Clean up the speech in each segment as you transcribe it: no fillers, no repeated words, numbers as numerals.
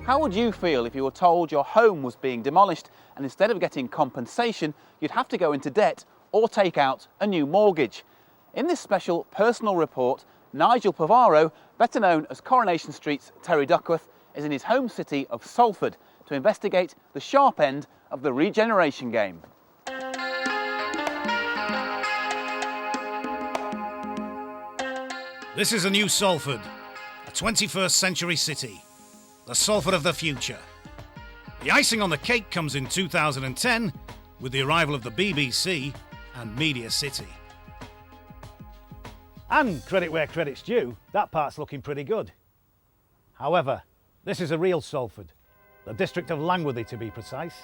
How would you feel if you were told your home was being demolished and instead of getting compensation, you'd have to go into debt or take out a new mortgage? In this special personal report, Nigel Pivaro, better known as Coronation Street's Terry Duckworth, is in his home city of Salford to investigate the sharp end of the regeneration game. This is a new Salford, a 21st century city, the Salford of the future. The icing on the cake comes in 2010 with the arrival of the BBC and Media City. And credit where credit's due, that part's looking pretty good. However, this is a real Salford, the district of Langworthy to be precise.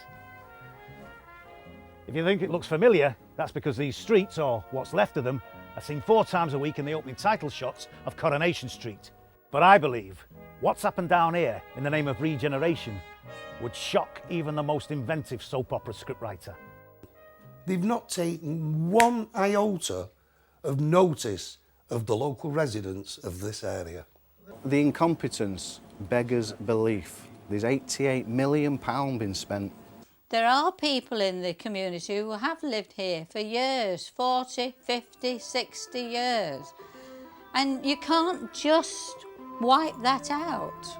If you think it looks familiar, that's because these streets, or what's left of them, are seen 4 times a week in the opening title shots of Coronation Street. But I believe what's happened down here in the name of regeneration would shock even the most inventive soap opera scriptwriter. They've not taken one iota of notice of the local residents of this area. The incompetence beggars belief. There's £88 million been spent. There are people in the community who have lived here for years, 40, 50, 60 years. And you can't just wipe that out.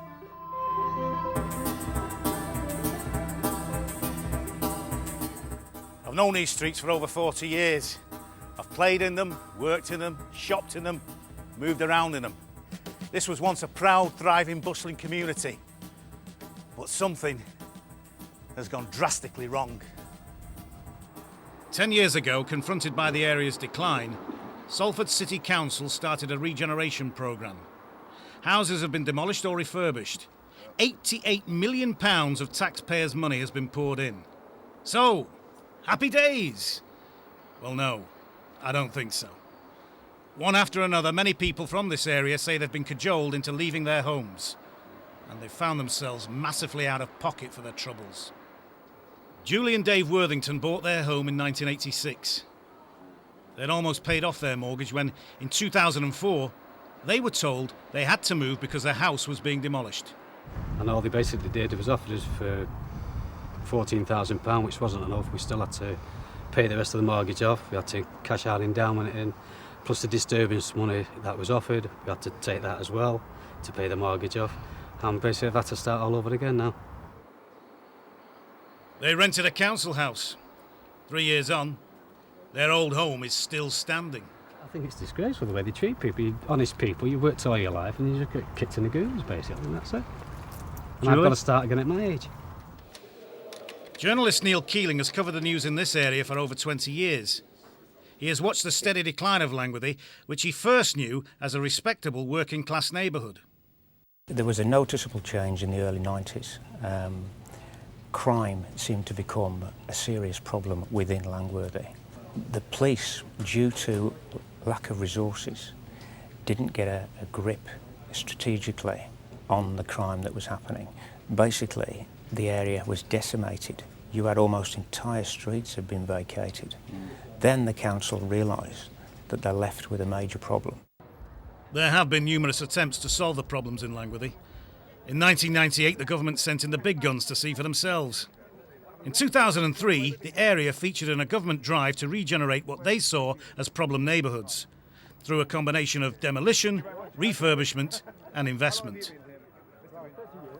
I've known these streets for over 40 years. I've played in them, worked in them, shopped in them, moved around in them. This was once a proud, thriving, bustling community. But something has gone drastically wrong. 10 years ago, confronted by the area's decline, Salford City Council started a regeneration programme. Houses have been demolished or refurbished. £88 million of taxpayers' money has been poured in. So, happy days? Well, no, I don't think so. One after another, many people from this area say they've been cajoled into leaving their homes, and they've found themselves massively out of pocket for their troubles. Julie and Dave Worthington bought their home in 1986. They'd almost paid off their mortgage when, in 2004, they were told they had to move because their house was being demolished. And all they basically did was offered us for £14,000, which wasn't enough. We still had to pay the rest of the mortgage off. We had to cash our endowment in, plus the disturbance money that was offered. We had to take that as well to pay the mortgage off. And basically I've had to start all over again now. They rented a council house. 3 years on, their old home is still standing. I think it's disgraceful the way they treat people. You're honest people, you've worked all your life and you just get kicked in the goons, basically, and that's it. And I've got to start again at my age. Journalist Neil Keeling has covered the news in this area for over 20 years. He has watched the steady decline of Langworthy, which he first knew as a respectable working-class neighbourhood. There was a noticeable change in the early 90s. Crime seemed to become a serious problem within Langworthy. The police, due to lack of resources, didn't get a grip strategically on the crime that was happening. Basically, the area was decimated. You had almost entire streets had been vacated. Then the council realised that they're left with a major problem. There have been numerous attempts to solve the problems in Langworthy. In 1998, the government sent in the big guns to see for themselves. In 2003, the area featured in a government drive to regenerate what they saw as problem neighbourhoods, through a combination of demolition, refurbishment and investment.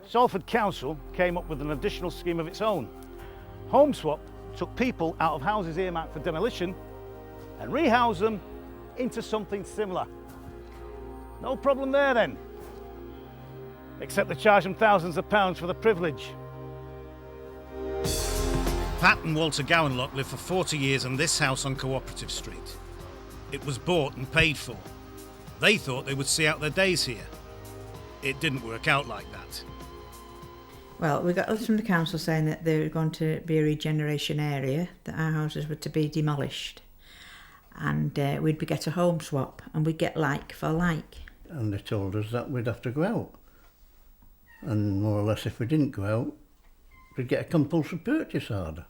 Salford Council came up with an additional scheme of its own. Home Swap took people out of houses earmarked for demolition and rehoused them into something similar. No problem there then, except they charge them thousands of pounds for the privilege. Pat and Walter Gowanlock lived for 40 years in this house on Cooperative Street. It was bought and paid for. They thought they would see out their days here. It didn't work out like that. Well, we got letters from the council saying that they were going to be a regeneration area, that our houses were to be demolished, and we'd get a home swap, and we'd get like for like. And they told us that we'd have to go out. And more or less, if we didn't go out, we'd get a compulsory purchase order.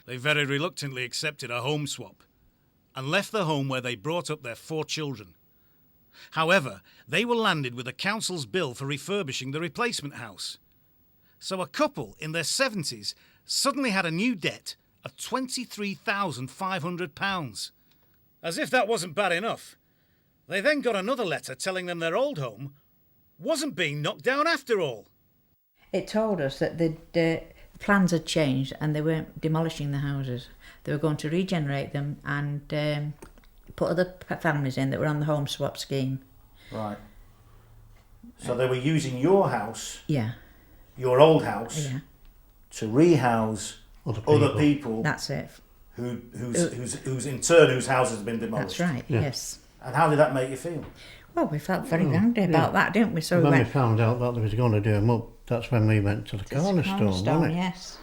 They very reluctantly accepted a home swap and left the home where they brought up their 4 children. However, they were landed with the council's bill for refurbishing the replacement house. So a couple in their 70s suddenly had a new debt of £23,500. As if that wasn't bad enough, they then got another letter telling them their old home wasn't being knocked down after all. It told us that the plans had changed and they weren't demolishing the houses. They were going to regenerate them and put other families in that were on the home swap scheme. Right. So they were using your house, Yeah, your old house, yeah, to rehouse other people. that's it. whose in turn whose houses have been demolished. That's right, Yeah. yes. And how did that make you feel? Well, we felt very angry about that, didn't we? So When we we went found out that they was going to do them up, that's when we went to the to cornerstone, wasn't it? yes.